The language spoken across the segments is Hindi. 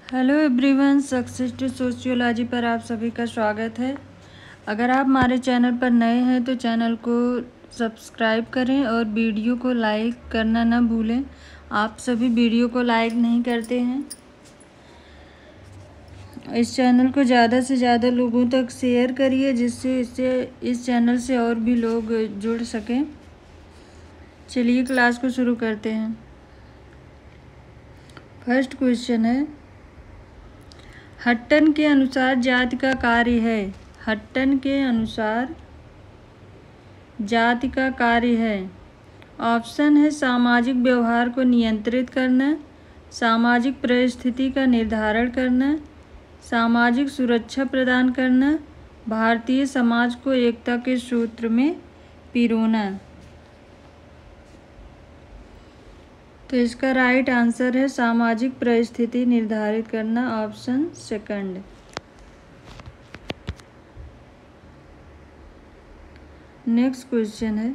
Hello everyone, success to sociology पर आप सभी का स्वागत है। अगर आप हमारे चैनल पर नए हैं तो चैनल को सब्सक्राइब करें और वीडियो को लाइक करना ना भूलें। आप सभी वीडियो को लाइक नहीं करते हैं। इस चैनल को ज़्यादा से ज़्यादा लोगों तक शेयर करिए जिससे इस चैनल से और भी लोग जुड़ सकें। चलिए क्लास को शुरू करते हैं। फर्स्ट क्वेश्चन है, हट्टन के अनुसार जाति का कार्य है। हट्टन के अनुसार जाति का कार्य है। ऑप्शन है सामाजिक व्यवहार को नियंत्रित करना, सामाजिक परिस्थिति का निर्धारण करना, सामाजिक सुरक्षा प्रदान करना, भारतीय समाज को एकता के सूत्र में पिरोना। तो इसका राइट आंसर है सामाजिक परिस्थिति निर्धारित करना, ऑप्शन सेकंड। नेक्स्ट क्वेश्चन है,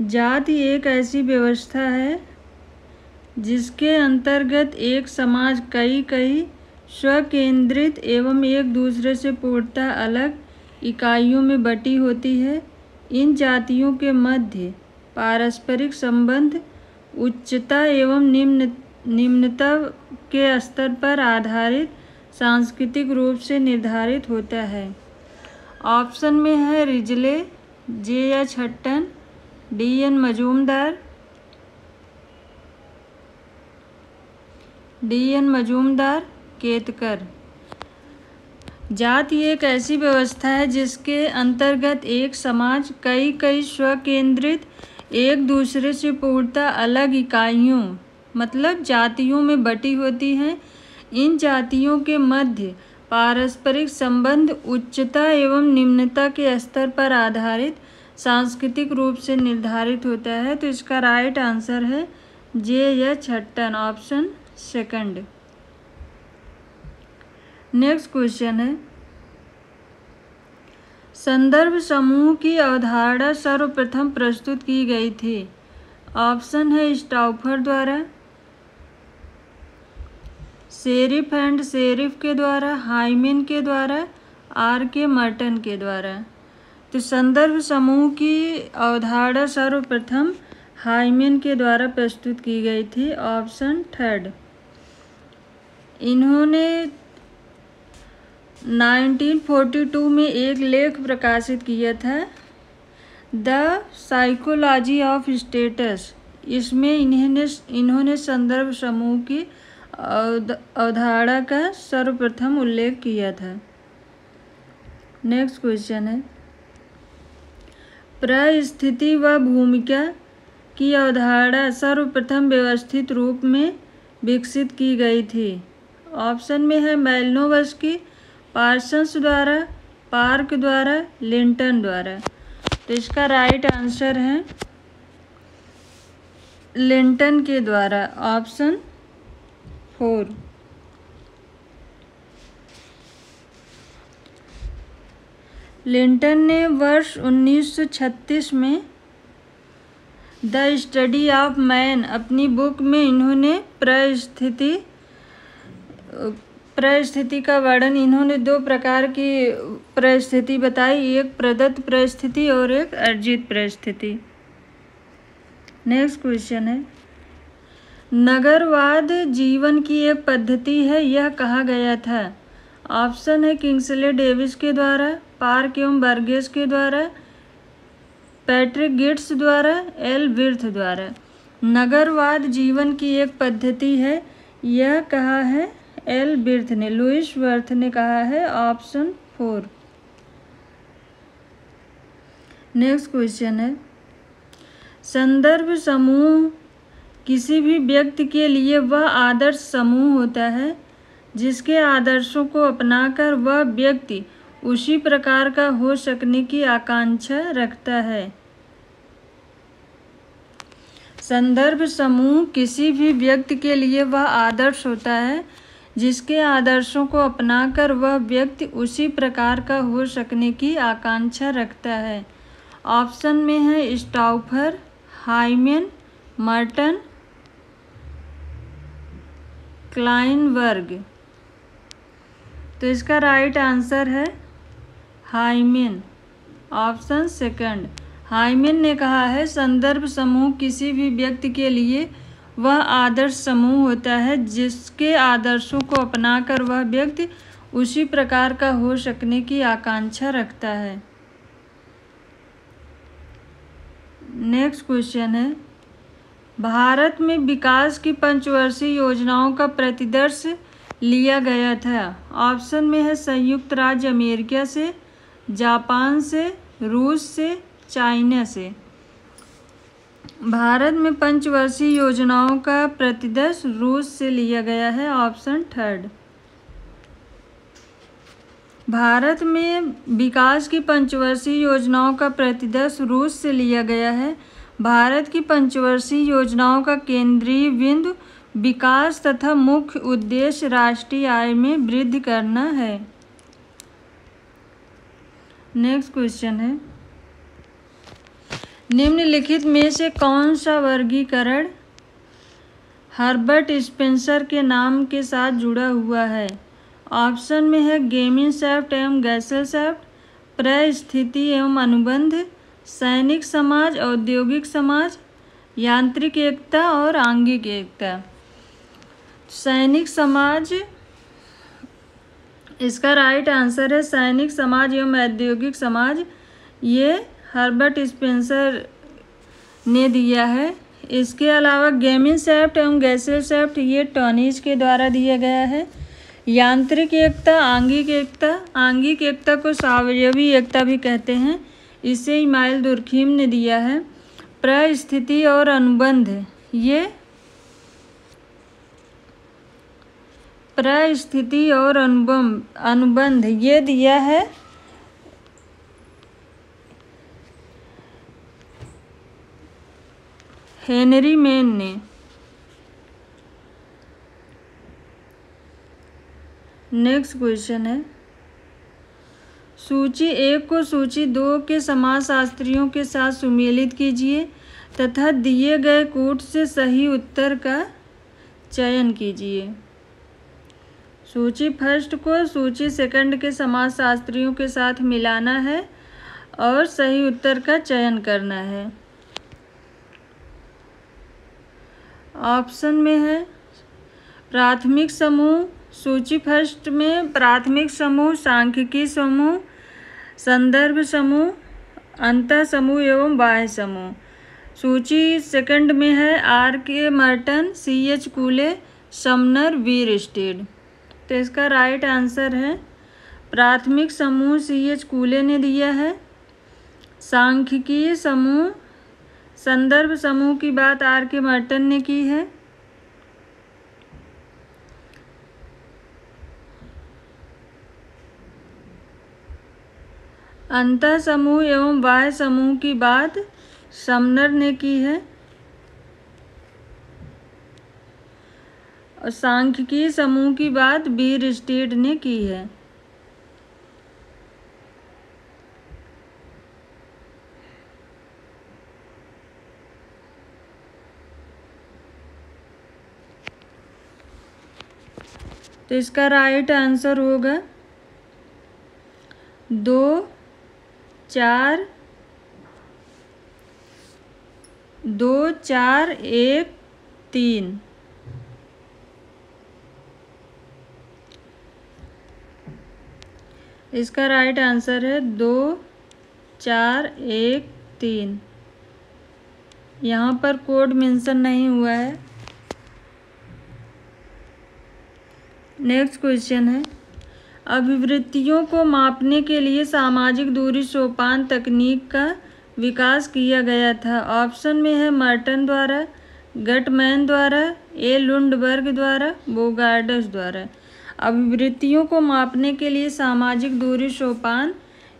जाति एक ऐसी व्यवस्था है जिसके अंतर्गत एक समाज कई स्वकेंद्रित एवं एक दूसरे से पूर्णतः अलग इकाइयों में बटी होती है। इन जातियों के मध्य पारस्परिक संबंध उच्चता एवं निम्नता के स्तर पर आधारित सांस्कृतिक रूप से निर्धारित होता है। ऑप्शन में है Risley, JH. Hutton, DN. Majumdar, Ketkar. जाति एक ऐसी व्यवस्था है जिसके अंतर्गत एक समाज कई स्वकेंद्रित एक दूसरे से पूर्णतः अलग इकाइयों मतलब जातियों में बटी होती हैं। इन जातियों के मध्य पारस्परिक संबंध उच्चता एवं निम्नता के स्तर पर आधारित सांस्कृतिक रूप से निर्धारित होता है। तो इसका राइट आंसर है JH. Hutton, option second. Next question है, संदर्भ समूह की अवधारणा सर्वप्रथम प्रस्तुत की गई थी। ऑप्शन है स्टाउफर द्वारा, शेरिफ एंड शेरिफ के द्वारा, हाइमेन के द्वारा, आर.के. मर्टन के द्वारा। तो संदर्भ समूह की अवधारणा सर्वप्रथम हाइमेन के द्वारा प्रस्तुत की गई थी, ऑप्शन थर्ड। इन्होंने 1942 में एक लेख प्रकाशित किया था, द साइकोलॉजी ऑफ स्टेटस। इसमें इन्होंने संदर्भ समूह की अवधारणा का सर्वप्रथम उल्लेख किया था। नेक्स्ट क्वेश्चन है, परिस्थिति व भूमिका की अवधारणा सर्वप्रथम व्यवस्थित रूप में विकसित की गई थी। ऑप्शन में है मैलिनोवस्की, पार्सन्स द्वारा, पार्क द्वारा, लिंटन द्वारा। तो इसका राइट आंसर है लिंटन के द्वारा, ऑप्शन 4। लिंटन ने वर्ष 1936 में द स्टडी ऑफ मैन अपनी बुक में इन्होंने परिस्थिति का वर्णन, इन्होंने दो प्रकार की परिस्थिति बताई, एक प्रदत्त परिस्थिति और एक अर्जित परिस्थिति। नेक्स्ट क्वेश्चन है, नगरवाद जीवन की एक पद्धति है, यह कहा गया था। ऑप्शन है किंग्सले डेविस के द्वारा, पार्क एवं बर्गेस के द्वारा, पैट्रिक गिट्स द्वारा, एल विर्थ द्वारा। नगरवाद जीवन की एक पद्धति है, यह कहा है एल विर्थ ने, लुइस वर्थ ने कहा है, ऑप्शन 4। नेक्स्ट क्वेश्चन है, संदर्भ समूह किसी भी व्यक्ति के लिए वह आदर्श समूह होता है जिसके आदर्शों को अपनाकर वह व्यक्ति उसी प्रकार का हो सकने की आकांक्षा रखता है। संदर्भ समूह किसी भी व्यक्ति के लिए वह आदर्श होता है जिसके आदर्शों को अपनाकर वह व्यक्ति उसी प्रकार का हो सकने की आकांक्षा रखता है। ऑप्शन में है स्टाउफर, हाइमेन, मर्टन क्लाइनबर्ग। तो इसका राइट आंसर है हाइमेन, ऑप्शन सेकंड। हाइमेन ने कहा है संदर्भ समूह किसी भी व्यक्ति के लिए वह आदर्श समूह होता है जिसके आदर्शों को अपनाकर वह व्यक्ति उसी प्रकार का हो सकने की आकांक्षा रखता है। नेक्स्ट क्वेश्चन है, भारत में विकास की पंचवर्षीय योजनाओं का प्रतिदर्श लिया गया था। ऑप्शन में है संयुक्त राज्य अमेरिका से, जापान से, रूस से, चाइना से। भारत में पंचवर्षीय योजनाओं का प्रतिदर्श रूस से लिया गया है, ऑप्शन थर्ड। भारत में विकास की पंचवर्षीय योजनाओं का प्रतिदर्श रूस से लिया गया है। भारत की पंचवर्षीय योजनाओं का केंद्रीय बिंदु विकास तथा मुख्य उद्देश्य राष्ट्रीय आय में वृद्धि करना है। नेक्स्ट क्वेश्चन है, निम्नलिखित में से कौन सा वर्गीकरण हर्बर्ट स्पेंसर के नाम के साथ जुड़ा हुआ है। ऑप्शन में है गेमिनशैफ्ट एवं गैसेलशैफ्ट, परिस्थिति एवं अनुबंध, सैनिक समाज, औद्योगिक समाज, यांत्रिक एकता और आंगिक एकता। सैनिक समाज इसका राइट आंसर है सैनिक समाज एवं औद्योगिक समाज, ये हर्बर्ट स्पेंसर ने दिया है। इसके अलावा गेमिनशैफ्ट एवं गैसेलशैफ्ट ये टॉनिज के द्वारा दिया गया है। यांत्रिक एकता, आंगिक एकता, आंगिक एकता को सावयवी एकता भी कहते हैं, इसे इमाइल दुर्खीम ने दिया है। परिस्थिति और अनुबंध, ये परिस्थिति और अनुबंध ये दिया है हेनरी मैन ने। नेक्स्ट क्वेश्चन है, सूची 1 को सूची 2 के समाजशास्त्रियों के साथ सुमेलित कीजिए तथा दिए गए कूट से सही उत्तर का चयन कीजिए। सूची फर्स्ट को सूची सेकंड के समाजशास्त्रियों के साथ मिलाना है और सही उत्तर का चयन करना है। ऑप्शन में है प्राथमिक समूह, सूची फर्स्ट में प्राथमिक समूह, सांख्यिकी समूह, संदर्भ समूह, अंतः समूह एवं बाह्य समूह। सूची सेकंड में है R.K. Merton, C.H. कूले, समनर, वीर स्टेड। तो इसका राइट आंसर है प्राथमिक समूह C.H. कूले ने दिया है। सांख्यिकीय समूह, संदर्भ समूह की बात R.K. मर्टन ने की है। अंतः समूह एवं बाह्य समूह की बात समनर ने की है और सांख्यिकीय समूह की बात वीर स्टेड ने की है। तो इसका राइट आंसर होगा 2, 4, 1, 3। इसका राइट आंसर है 2, 4, 1, 3। यहाँ पर कोड मेंशन नहीं हुआ है। नेक्स्ट क्वेश्चन है, अभिवृत्तियों को मापने के लिए सामाजिक दूरी सोपान तकनीक का विकास किया गया था। ऑप्शन में है मर्टन द्वारा, गटमैन द्वारा, ए लुंडबर्ग द्वारा, बोगार्डस द्वारा। अभिवृत्तियों को मापने के लिए सामाजिक दूरी सोपान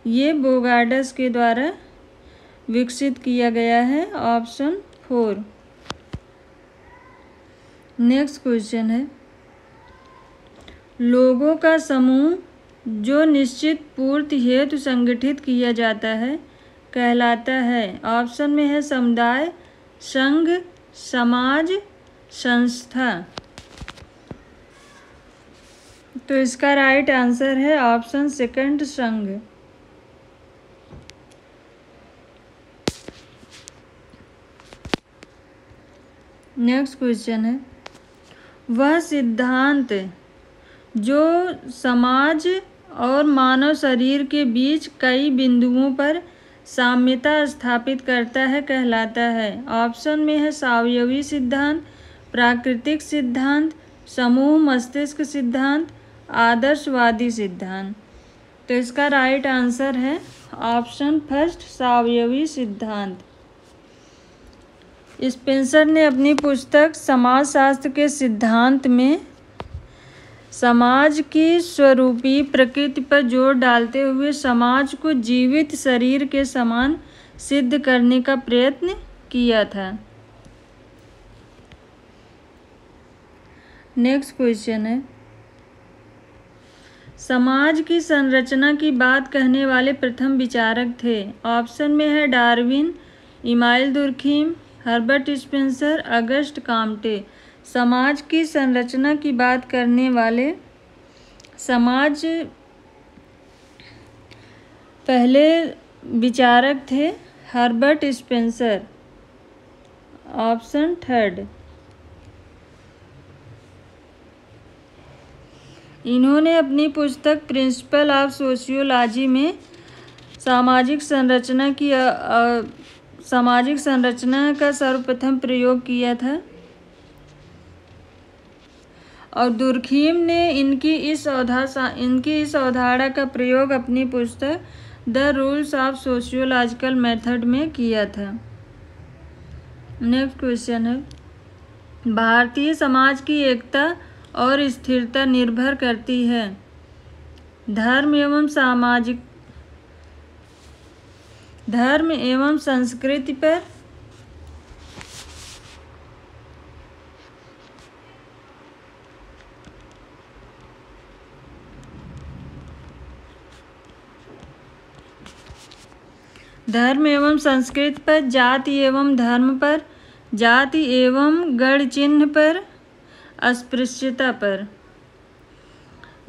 ये बोगार्डस के द्वारा विकसित किया गया है, ऑप्शन 4। नेक्स्ट क्वेश्चन है, लोगों का समूह जो निश्चित पूर्ति हेतु संगठित किया जाता है कहलाता है। ऑप्शन में है समुदाय, संघ, समाज संस्था। तो इसका राइट आंसर है ऑप्शन सेकंड, संघ। नेक्स्ट क्वेश्चन है, वह सिद्धांत जो समाज और मानव शरीर के बीच कई बिंदुओं पर साम्यता स्थापित करता है कहलाता है। ऑप्शन में है सावयवी सिद्धांत, प्राकृतिक सिद्धांत, समूह मस्तिष्क सिद्धांत, आदर्शवादी सिद्धांत। तो इसका राइट आंसर है ऑप्शन फर्स्ट, सावयवी सिद्धांत। स्पेंसर ने अपनी पुस्तक समाजशास्त्र के सिद्धांत में समाज की स्वरूपी प्रकृति पर जोर डालते हुए समाज को जीवित शरीर के समान सिद्ध करने का प्रयत्न किया था। नेक्स्ट क्वेश्चन है, समाज की संरचना की बात कहने वाले प्रथम विचारक थे। ऑप्शन में है Darwin, Emile Durkheim, Herbert Spencer, Auguste Comte. समाज की संरचना की बात करने वाले पहले विचारक थे हर्बर्ट स्पेंसर। Option third. इन्होंने अपनी पुस्तक प्रिंसिपल ऑफ सोशियोलॉजी में सामाजिक संरचना का सर्वप्रथम प्रयोग किया था और दुर्खीम ने इनकी इस अवधारणा का प्रयोग अपनी पुस्तक the rules of sociological method में किया था। नेक्स्ट क्वेश्चन है, भारतीय समाज की एकता और स्थिरता निर्भर करती है धर्म एवं संस्कृति पर। धर्म एवं संस्कृति पर, जाति एवं धर्म पर, जाति एवं गढ़ चिन्ह पर, अस्पृश्यता पर।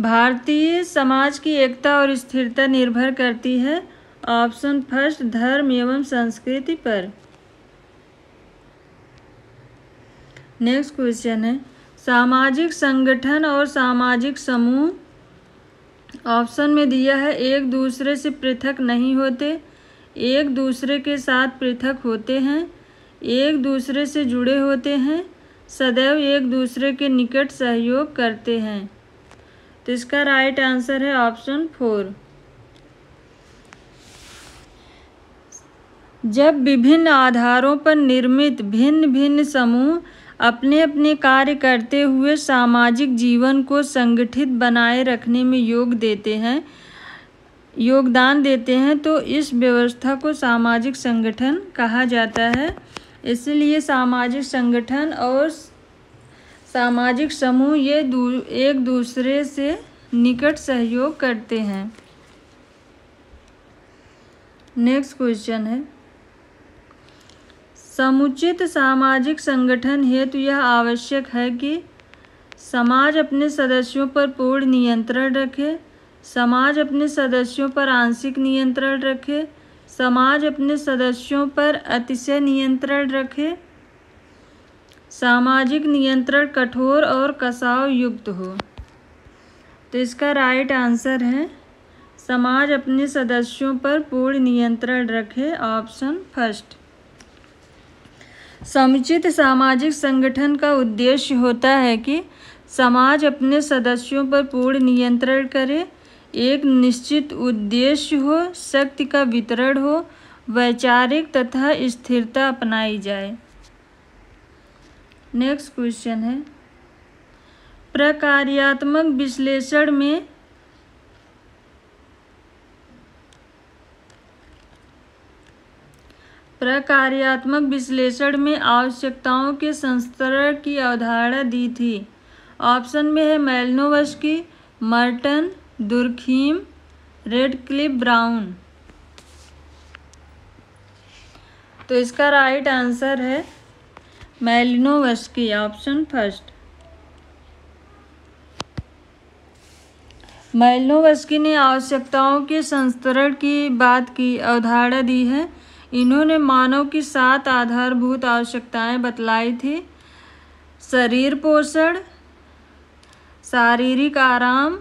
भारतीय समाज की एकता और स्थिरता निर्भर करती है ऑप्शन फर्स्ट, धर्म एवं संस्कृति पर। नेक्स्ट क्वेश्चन है, सामाजिक संगठन और सामाजिक समूह ऑप्शन में दिया है एक दूसरे से पृथक नहीं होते, एक दूसरे के साथ पृथक होते हैं, एक दूसरे से जुड़े होते हैं, सदैव एक दूसरे के निकट सहयोग करते हैं। तो इसका राइट आंसर है ऑप्शन 4। जब विभिन्न आधारों पर निर्मित भिन्न भिन्न समूह अपने अपने कार्य करते हुए सामाजिक जीवन को संगठित बनाए रखने में योगदान देते हैं तो इस व्यवस्था को सामाजिक संगठन कहा जाता है। इसलिए सामाजिक संगठन और सामाजिक समूह ये एक दूसरे से निकट सहयोग करते हैं। नेक्स्ट क्वेश्चन है, समुचित सामाजिक संगठन हेतु यह आवश्यक है कि समाज अपने सदस्यों पर पूर्ण नियंत्रण रखे, समाज अपने सदस्यों पर आंशिक नियंत्रण रखे, समाज अपने सदस्यों पर अतिशय नियंत्रण रखे, सामाजिक नियंत्रण कठोर और कसाव युक्त हो। तो इसका राइट आंसर है समाज अपने सदस्यों पर पूर्ण नियंत्रण रखे, ऑप्शन फर्स्ट। समुचित सामाजिक संगठन का उद्देश्य होता है कि समाज अपने सदस्यों पर पूर्ण नियंत्रण करे, एक निश्चित उद्देश्य हो, शक्ति का वितरण हो, वैचारिक तथा स्थिरता अपनाई जाए। नेक्स्ट क्वेश्चन है, प्रकार्यात्मक विश्लेषण में आवश्यकताओं के संस्तरण की अवधारणा दी थी। ऑप्शन में है मैलिनोवस्की, मर्टन, दुर्खीम, रेडक्लिफ ब्राउन। तो इसका राइट आंसर है मैलिनोवस्की, ऑप्शन फर्स्ट। मैलिनोवस्की ने आवश्यकताओं के संस्तरण की बात की अवधारणा दी है। इन्होंने मानव की 7 आधारभूत आवश्यकताएं बतलाई थी: शरीर पोषण, शारीरिक आराम,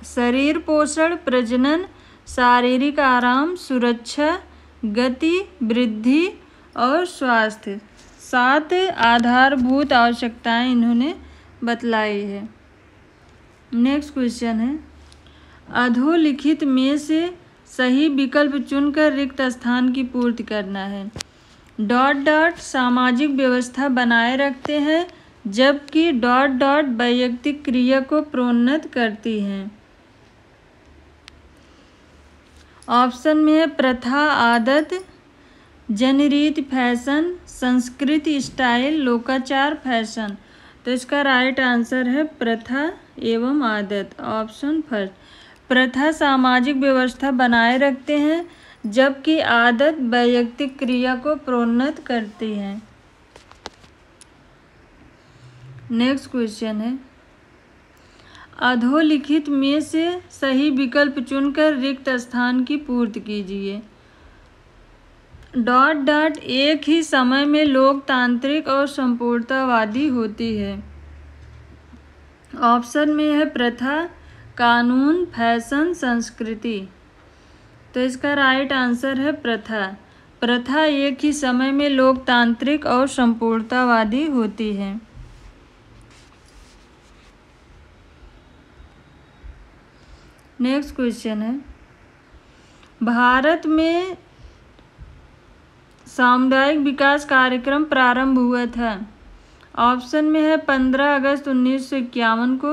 शरीर पोषण, प्रजनन, शारीरिक आराम, सुरक्षा, गति, वृद्धि और स्वास्थ्य। 7 आधारभूत आवश्यकताएं इन्होंने बतलाई है। नेक्स्ट क्वेश्चन है, अधोलिखित में से सही विकल्प चुनकर रिक्त स्थान की पूर्ति करना है। ... सामाजिक व्यवस्था बनाए रखते हैं, जबकि ... वैयक्तिक क्रिया को प्रोन्नत करती हैं। ऑप्शन में है प्रथा, आदत, जनरीति, फैशन, संस्कृति, स्टाइल, लोकाचार, फैशन। तो इसका राइट आंसर है प्रथा एवं आदत, ऑप्शन फर्स्ट। प्रथा सामाजिक व्यवस्था बनाए रखते हैं, जबकि आदत वैयक्तिक क्रिया को प्रोन्नत करती है। नेक्स्ट क्वेश्चन है, अधोलिखित में से सही विकल्प चुनकर रिक्त स्थान की पूर्ति कीजिए। ... एक ही समय में लोकतांत्रिक और संपूर्णतावादी होती है। ऑप्शन में है प्रथा, कानून, फैशन, संस्कृति। तो इसका राइट आंसर है प्रथा। प्रथा एक ही समय में लोकतांत्रिक और संपूर्णतावादी होती है। नेक्स्ट क्वेश्चन है, भारत में सामुदायिक विकास कार्यक्रम प्रारंभ हुआ था। ऑप्शन में है 15 अगस्त 1951 को,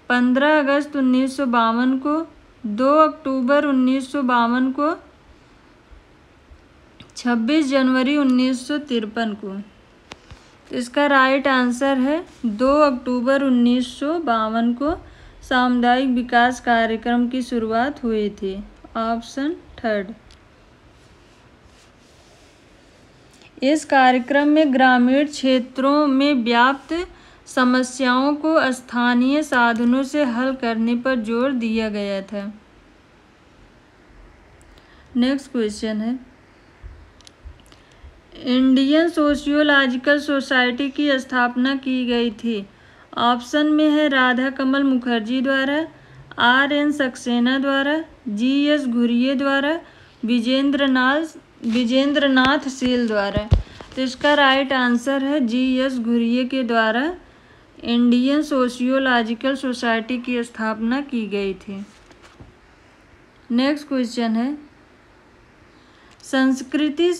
15 अगस्त 1952 को, 2 अक्टूबर 1952 को, 26 जनवरी 1953 को। इसका राइट आंसर है 2 अक्टूबर 1952 को सामुदायिक विकास कार्यक्रम की शुरुआत हुई थी, ऑप्शन थर्ड। इस कार्यक्रम में ग्रामीण क्षेत्रों में व्याप्त समस्याओं को स्थानीय साधनों से हल करने पर जोर दिया गया था। नेक्स्ट क्वेश्चन है, इंडियन सोशियोलॉजिकल सोसाइटी की स्थापना की गई थी। ऑप्शन में है राधा कमल मुखर्जी द्वारा, R.N. सक्सेना द्वारा, G.S. घुरिये द्वारा, विजेंद्र नाथ शील द्वारा। तो इसका राइट आंसर है G.S. घुरिये के द्वारा इंडियन सोशियोलॉजिकल सोसाइटी की स्थापना की गई थी। नेक्स्ट क्वेश्चन है, संस्कृति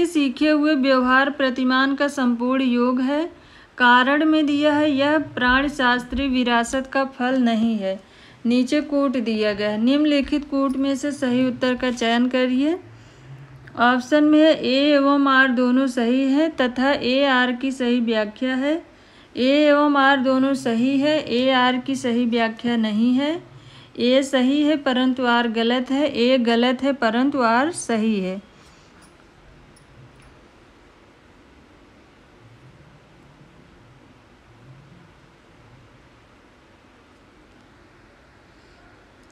सीखे हुए व्यवहार प्रतिमान का संपूर्ण योग है। कारण में दिया है यह प्राणशास्त्रीय विरासत का फल नहीं है। नीचे कूट दिया गया है, निम्नलिखित कूट में से सही उत्तर का चयन करिए। ऑप्शन में है ए एवं आर दोनों सही है तथा ए आर की सही व्याख्या है। ए एवं आर दोनों सही है, ए आर की सही व्याख्या नहीं है। ए सही है परंतु आर गलत है, ए गलत है परंतु आर सही है।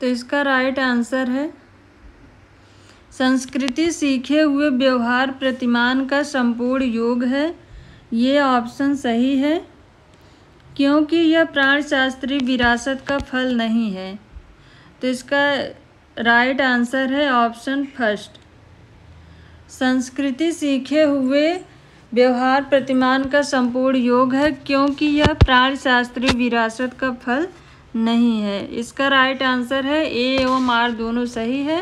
तो इसका राइट आंसर है संस्कृति सीखे हुए व्यवहार प्रतिमान का संपूर्ण योग है। ये ऑप्शन सही है क्योंकि यह प्राणशास्त्रीय विरासत का फल नहीं है। तो इसका राइट आंसर है ऑप्शन फर्स्ट। संस्कृति सीखे हुए व्यवहार प्रतिमान का संपूर्ण योग है क्योंकि यह प्राणशास्त्रीय विरासत का फल नहीं है। इसका राइट आंसर है ए एवं आर दोनों सही है,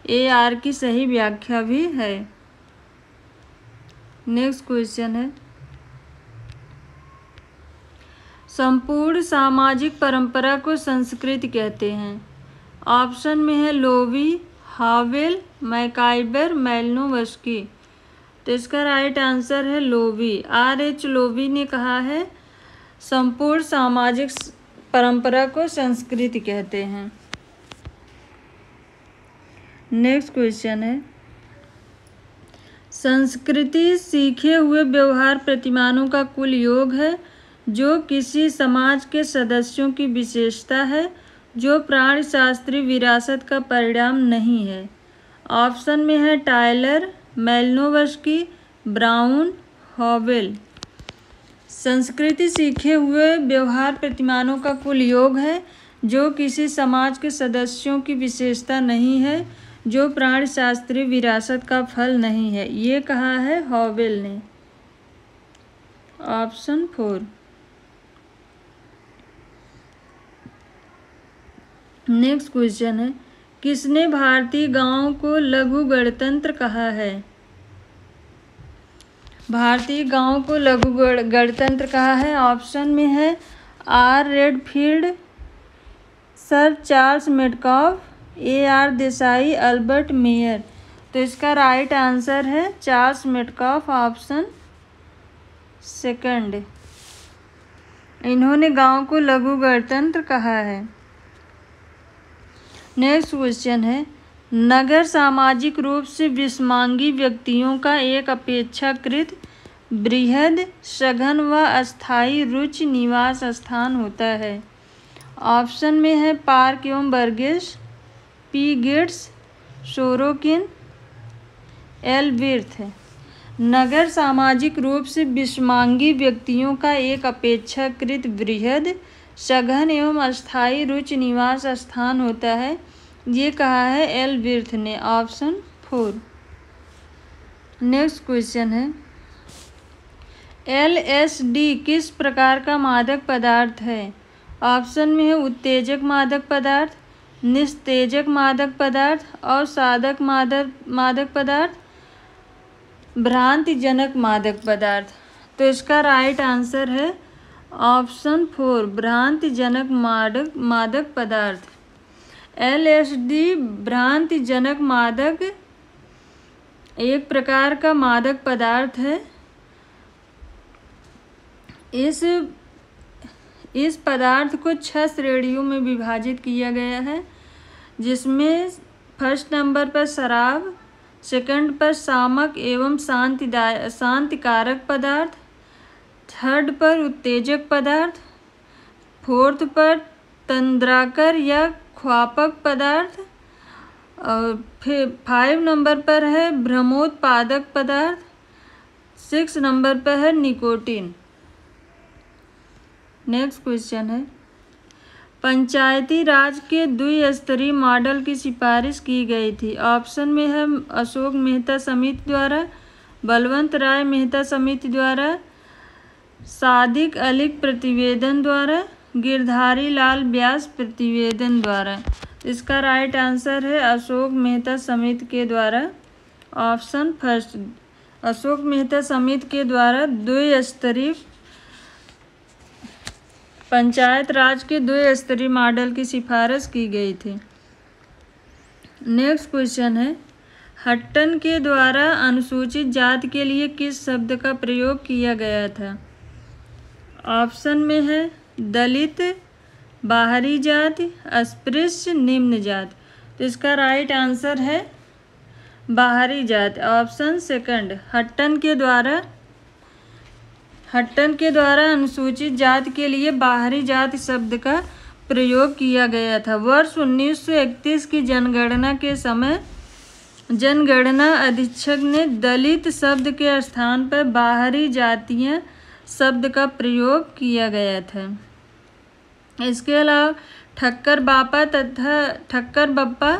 ए आर की सही व्याख्या भी है। नेक्स्ट क्वेश्चन है, संपूर्ण सामाजिक परंपरा को संस्कृति कहते हैं। ऑप्शन में है लोवी, हावेल, मैकाइबर, मैलिनोवस्की। तो इसका राइट आंसर है लोवी। R.H. लोवी ने कहा है संपूर्ण सामाजिक परंपरा को संस्कृति कहते हैं। नेक्स्ट क्वेश्चन है, संस्कृति सीखे हुए व्यवहार प्रतिमानों का कुल योग है जो किसी समाज के सदस्यों की विशेषता है जो प्राणिशास्त्रीय विरासत का परिणाम नहीं है। ऑप्शन में है टायलर, मैलिनोवस्की, ब्राउन, हॉवेल। संस्कृति सीखे हुए व्यवहार प्रतिमानों का कुल योग है जो किसी समाज के सदस्यों की विशेषता नहीं है जो प्राणिशास्त्रीय विरासत का फल नहीं है। ये कहा है हॉवेल ने। ऑप्शन 4। नेक्स्ट क्वेश्चन है, किसने भारतीय गांव को लघु गणतंत्र कहा है? भारतीय गांव को लघु गणतंत्र कहा है। ऑप्शन में है R Redfield, Sir Charles Metcalfe, AR Desai, Albert Mayer. तो इसका राइट आंसर है चार्ल्स मेटकॉफ, ऑप्शन सेकंड। इन्होंने गांव को लघु गणतंत्र कहा है। नेक्स्ट क्वेश्चन है, नगर सामाजिक रूप से विषमांगी व्यक्तियों का एक अपेक्षाकृत बृहद, सघन व अस्थायी रुचि निवास स्थान होता है। ऑप्शन में है पार्क एवं Burgess, P. Geddes, Sorokin, L. Wirth. नगर सामाजिक रूप से विषमांगी व्यक्तियों का एक अपेक्षाकृत बृहद, सघन एवं अस्थायी रुचि निवास स्थान होता है। ये कहा है L. विर्थ ने, ऑप्शन 4। नेक्स्ट क्वेश्चन है, LSD किस प्रकार का मादक पदार्थ है? ऑप्शन में है उत्तेजक मादक पदार्थ, निस्तेजक मादक पदार्थ और साधक मादक पदार्थ, भ्रांतिजनक मादक पदार्थ। तो इसका राइट आंसर है ऑप्शन 4, भ्रांतिजनक मादक पदार्थ। LSD भ्रांतिजनक मादक एक प्रकार का मादक पदार्थ है। इस पदार्थ को 6 श्रेणियों में विभाजित किया गया है, जिसमें फर्स्ट नंबर पर शराब, सेकंड पर शामक एवं शांतिकारक पदार्थ, थर्ड पर उत्तेजक पदार्थ, फोर्थ पर तंद्राकर या ख्वापक पदार्थ, और फिर 5 नंबर पर है भ्रमोत्पादक पदार्थ, 6 नंबर पर है निकोटीन। नेक्स्ट क्वेश्चन है, पंचायती राज के द्विस्तरीय मॉडल की सिफारिश की गई थी। ऑप्शन में है अशोक मेहता समिति द्वारा, बलवंत राय मेहता समिति द्वारा, सादिक अली प्रतिवेदन द्वारा, गिरधारी लाल व्यास प्रतिवेदन द्वारा। इसका राइट आंसर है अशोक मेहता समिति के द्वारा, ऑप्शन फर्स्ट। अशोक मेहता समिति के द्वारा द्विस्तरीय पंचायत राज के द्विस्तरीय मॉडल की सिफारिश की गई थी। नेक्स्ट क्वेश्चन है, हट्टन के द्वारा अनुसूचित जाति के लिए किस शब्द का प्रयोग किया गया था? ऑप्शन में है दलित, बाहरी जाति, अस्पृश्य, निम्न जाति। तो इसका राइट आंसर है बाहरी जाति, ऑप्शन सेकंड। हट्टन के द्वारा अनुसूचित जाति के लिए बाहरी जाति शब्द का प्रयोग किया गया था। वर्ष 1931 की जनगणना के समय जनगणना अधीक्षक ने दलित शब्द के स्थान पर बाहरी जातियां शब्द का प्रयोग किया गया था। इसके अलावा ठक्कर बप्पा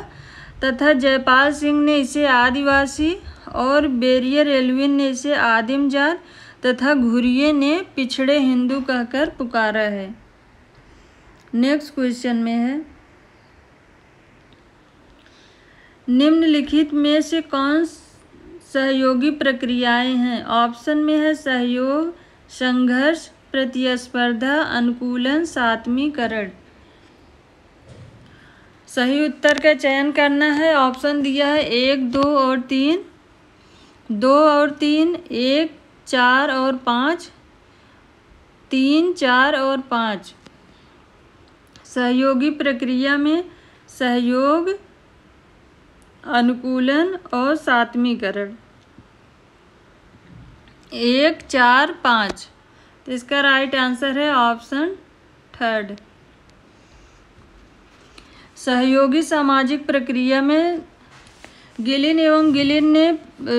तथा जयपाल सिंह ने इसे आदिवासी और बेरियर एल्विन ने इसे आदिम जात तथा घुरिये ने पिछड़े हिंदू कहकर पुकारा है। नेक्स्ट क्वेश्चन में है, निम्नलिखित में से कौन सहयोगी प्रक्रियाएं हैं? ऑप्शन में है सहयोग, संघर्ष, प्रतिस्पर्धा, अनुकूलन, सात्मीकरण। सही उत्तर का चयन करना है। ऑप्शन दिया है 1, 2 और 3, 2 और 3, 1, 4 और 5, 3, 4 और 5। सहयोगी प्रक्रिया में सहयोग, अनुकूलन और सात्मीकरण। 1, 4, 5। तो इसका राइट आंसर है ऑप्शन थर्ड। सहयोगी सामाजिक प्रक्रिया में गिलिन एवं गिलिन ने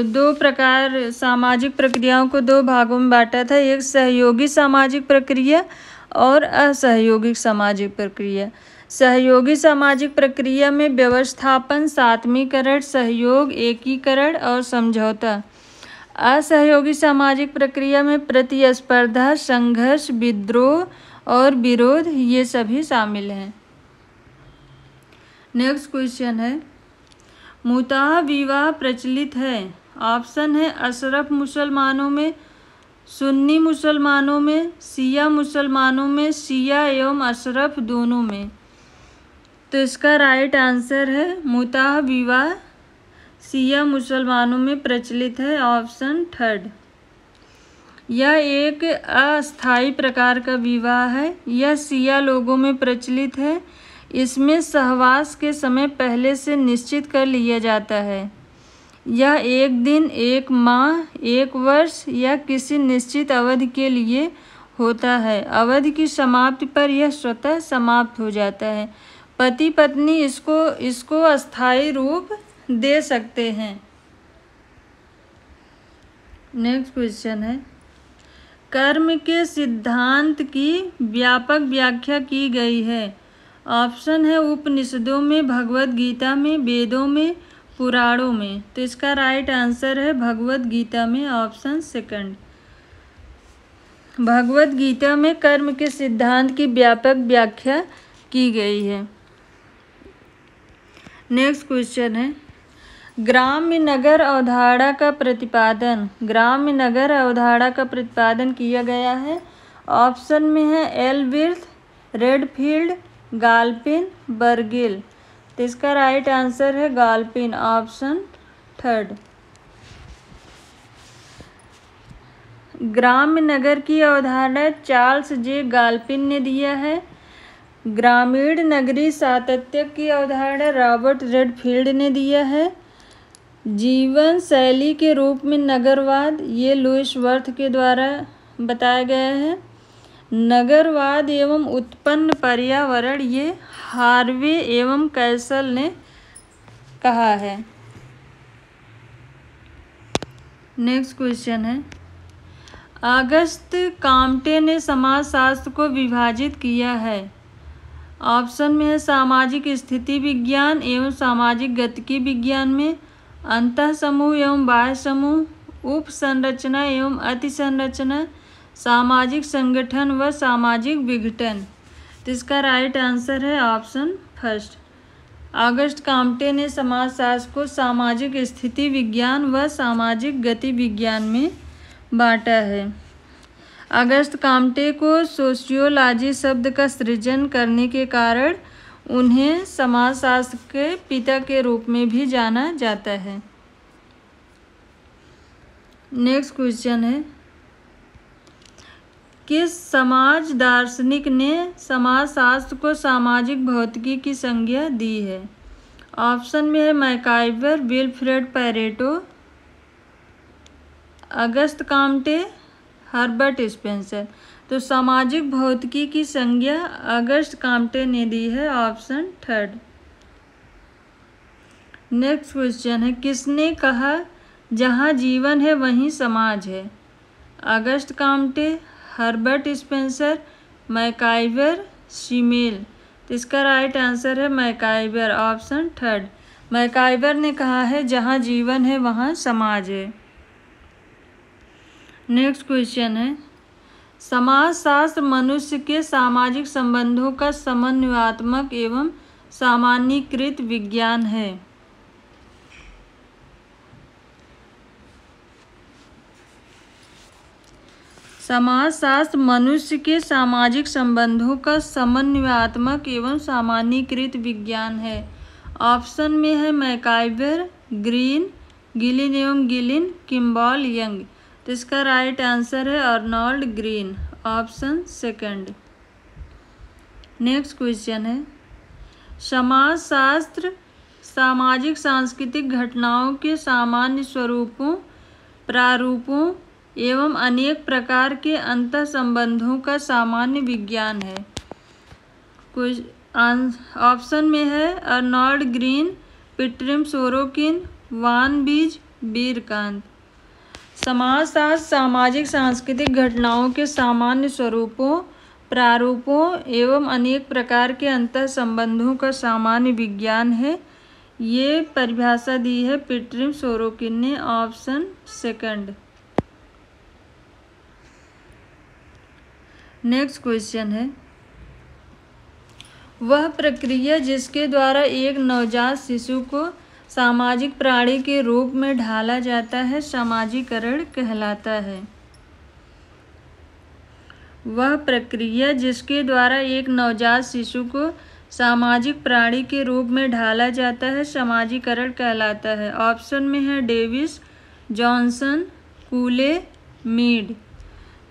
दो प्रकार सामाजिक प्रक्रियाओं को दो भागों में बांटा था, एक सहयोगी सामाजिक प्रक्रिया और असहयोगी सामाजिक प्रक्रिया। सहयोगी सामाजिक प्रक्रिया में व्यवस्थापन, सात्मीकरण, सहयोग, एकीकरण और समझौता। असहयोगी सामाजिक प्रक्रिया में प्रतिस्पर्धा, संघर्ष, विद्रोह और विरोध ये सभी शामिल हैं। नेक्स्ट क्वेश्चन है, मुताह विवाह प्रचलित है। ऑप्शन है अशरफ मुसलमानों में, सुन्नी मुसलमानों में, शिया मुसलमानों में, शिया एवं अशरफ दोनों में। तो इसका राइट आंसर है मुताह विवाह शिया मुसलमानों में प्रचलित है, ऑप्शन थर्ड। यह एक अस्थायी प्रकार का विवाह है। यह शिया लोगों में प्रचलित है। इसमें सहवास के समय पहले से निश्चित कर लिया जाता है। यह एक दिन, एक माह, एक वर्ष या किसी निश्चित अवधि के लिए होता है। अवधि की समाप्ति पर यह स्वतः समाप्त हो जाता है। पति पत्नी इसको अस्थायी रूप दे सकते हैं। नेक्स्ट क्वेश्चन है, कर्म के सिद्धांत की व्यापक व्याख्या की गई है। ऑप्शन है उपनिषदों में, भगवत गीता में, वेदों में, पुराणों में। तो इसका राइट आंसर है भगवत गीता में, ऑप्शन सेकंड। भगवत गीता में कर्म के सिद्धांत की व्यापक व्याख्या की गई है। नेक्स्ट क्वेश्चन है, ग्राम्य नगर अवधारणा का प्रतिपादन। ग्राम्य नगर अवधारणा का प्रतिपादन किया गया है। ऑप्शन में है एल्विर्थ, रेडफील्ड, गाल्पिन, बर्गिल। तो इसका राइट आंसर है गाल्पिन, ऑप्शन थर्ड। ग्राम्य नगर की अवधारणा चार्ल्स जे गाल्पिन ने दिया है। ग्रामीण नगरी सातत्य की अवधारणा रॉबर्ट रेडफील्ड ने दिया है। जीवन शैली के रूप में नगरवाद ये लुईस वर्थ के द्वारा बताया गया है। नगरवाद एवं उत्पन्न पर्यावरण ये हार्वे एवं कैसल ने कहा है। नेक्स्ट क्वेश्चन है, अगस्त काम्टे ने समाजशास्त्र को विभाजित किया है। ऑप्शन में है सामाजिक स्थिति विज्ञान एवं सामाजिक गतिकी विज्ञान में, अंतः समूह एवं बाह्य समूह, उप संरचना एवं अतिसंरचना, सामाजिक संगठन व सामाजिक विघटन। तो इसका राइट आंसर है ऑप्शन फर्स्ट। अगस्त काम्टे ने समाजशास्त्र को सामाजिक स्थिति विज्ञान व सामाजिक गति विज्ञान में बांटा है। अगस्त काम्टे को सोशियोलॉजी शब्द का सृजन करने के कारण उन्हें समाजशास्त्र के पिता के रूप में भी जाना जाता है। नेक्स्ट क्वेश्चन है, किस समाज दार्शनिक ने समाजशास्त्र को सामाजिक भौतिकी की संज्ञा दी है। ऑप्शन में है MacIver, Vilfredo Pareto, Auguste Comte, Herbert Spencer. तो सामाजिक भौतिकी की संज्ञा अगस्त काम्टे ने दी है, ऑप्शन थर्ड। नेक्स्ट क्वेश्चन है, किसने कहा जहाँ जीवन है वहीं समाज है। Auguste Comte, Herbert Spencer, MacIver, Simmel. तो इसका राइट आंसर है मैकाइवर, ऑप्शन थर्ड। मैकाइवर ने कहा है जहाँ जीवन है वहाँ समाज है। नेक्स्ट क्वेश्चन है, समाजशास्त्र मनुष्य के सामाजिक संबंधों का समन्वयात्मक एवं सामान्यीकृत विज्ञान है। समाजशास्त्र मनुष्य के सामाजिक संबंधों का समन्वयात्मक एवं सामान्यीकृत विज्ञान है। ऑप्शन में है मैकाइवर, ग्रीन, गिलिन एवं गिलिन, किम्बॉल, यंग। तो इसका राइट आंसर है Arnold green, option second. Next question है, समाजशास्त्र सामाजिक सांस्कृतिक घटनाओं के सामान्य स्वरूपों, प्रारूपों एवं अनेक प्रकार के अंतः संबंधों का सामान्य विज्ञान है। कुछ ऑप्शन में है अर्नोल्ड ग्रीन, पिटरिम सोरोकिन, वान बीज, बीरकांत। समाजशास्त्र सामाजिक सांस्कृतिक घटनाओं के सामान्य स्वरूपों, प्रारूपों एवं अनेक प्रकार के अंतः संबंधों का सामान्य विज्ञान है। ये परिभाषा दी है पिटरिम सोरोकिन ने, ऑप्शन सेकंड। नेक्स्ट क्वेश्चन है, वह प्रक्रिया जिसके द्वारा एक नवजात शिशु को सामाजिक प्राणी के रूप में ढाला जाता है समाजीकरण कहलाता है। वह प्रक्रिया जिसके द्वारा एक नवजात शिशु को सामाजिक प्राणी के रूप में ढाला जाता है समाजीकरण कहलाता है। ऑप्शन में है डेविस, जॉनसन, कूले, मीड।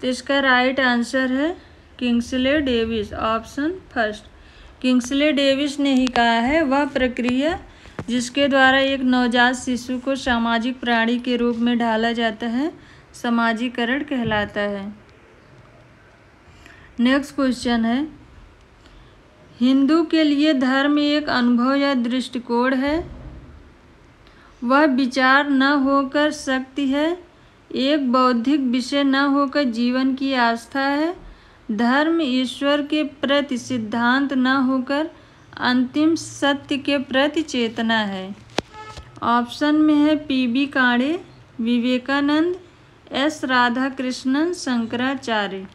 तो इसका राइट आंसर है Kingsley Davis, option first. Kingsley Davis ने ही कहा है वह प्रक्रिया जिसके द्वारा एक नवजात शिशु को सामाजिक प्राणी के रूप में ढाला जाता है समाजीकरण कहलाता है। नेक्स्ट क्वेश्चन है, हिंदू के लिए धर्म एक अनुभव या दृष्टिकोण है। वह विचार न होकर शक्ति है, एक बौद्धिक विषय न होकर जीवन की आस्था है, धर्म ईश्वर के प्रति सिद्धांत न होकर अंतिम सत्य के प्रति चेतना है। ऑप्शन में है पीबी काड़े, विवेकानंद, एस राधाकृष्णन, शंकराचार्य।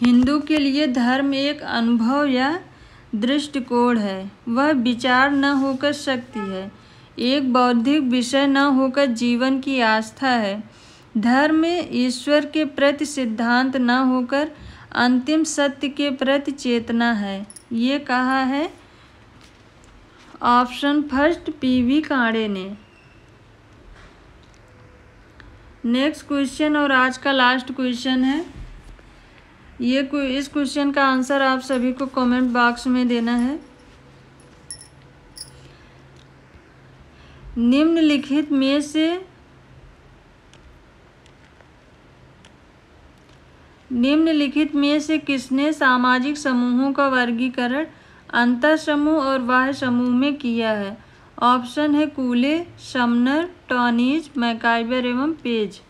हिंदू के लिए धर्म एक अनुभव या दृष्टिकोण है, वह विचार न होकर शक्ति है, एक बौद्धिक विषय न होकर जीवन की आस्था है, धर्म ईश्वर के प्रति सिद्धांत न होकर अंतिम सत्य के प्रति चेतना है। ये कहा है ऑप्शन फर्स्ट पीवी काड़े ने। नेक्स्ट क्वेश्चन और आज का लास्ट क्वेश्चन है, इस क्वेश्चन का आंसर आप सभी को कमेंट बॉक्स में देना है। निम्नलिखित में से किसने सामाजिक समूहों का वर्गीकरण अंतः समूह और बाह्य समूह में किया है। ऑप्शन है कूले, समनर, टॉनीज, मैकाइबर एवं पेज।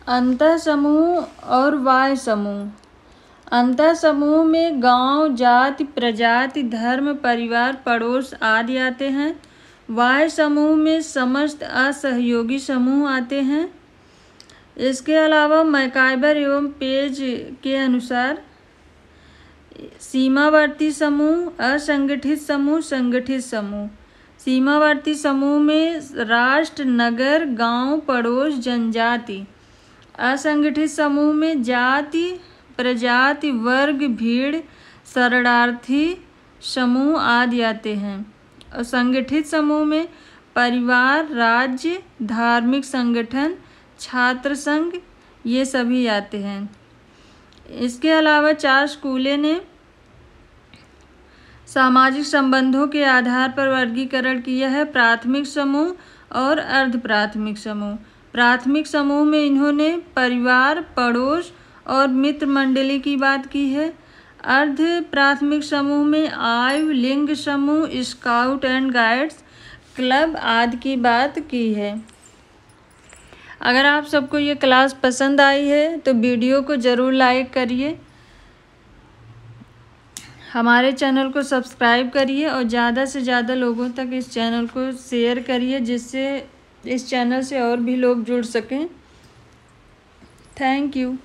अंतः समूह और बाह्य समूह। अंतः समूह में गांव, जाति, प्रजाति, धर्म, परिवार, पड़ोस आदि आते हैं। बाह्य समूह में समस्त असहयोगी समूह आते हैं। इसके अलावा मैकाइबर एवं पेज के अनुसार सीमावर्ती समूह, असंगठित समूह, संगठित समूह। सीमावर्ती समूह में राष्ट्र, नगर, गांव, पड़ोस, जनजाति। असंगठित समूह में जाति, प्रजाति, वर्ग, भीड़, शरणार्थी समूह आदि आते हैं। और संगठित समूह में परिवार, राज्य, धार्मिक संगठन, छात्र संघ ये सभी आते हैं। इसके अलावा चार्ल्स कूले ने सामाजिक संबंधों के आधार पर वर्गीकरण किया है प्राथमिक समूह और अर्ध प्राथमिक समूह। प्राथमिक समूह में इन्होंने परिवार, पड़ोस और मित्र मंडली की बात की है। अर्ध प्राथमिक समूह में आयु, लिंग समूह, स्काउट एंड गाइड्स, क्लब आदि की बात की है। अगर आप सबको ये क्लास पसंद आई है तो वीडियो को ज़रूर लाइक करिए, हमारे चैनल को सब्सक्राइब करिए और ज़्यादा से ज़्यादा लोगों तक इस चैनल को शेयर करिए, जिससे इस चैनल से और भी लोग जुड़ सकें। Thank you.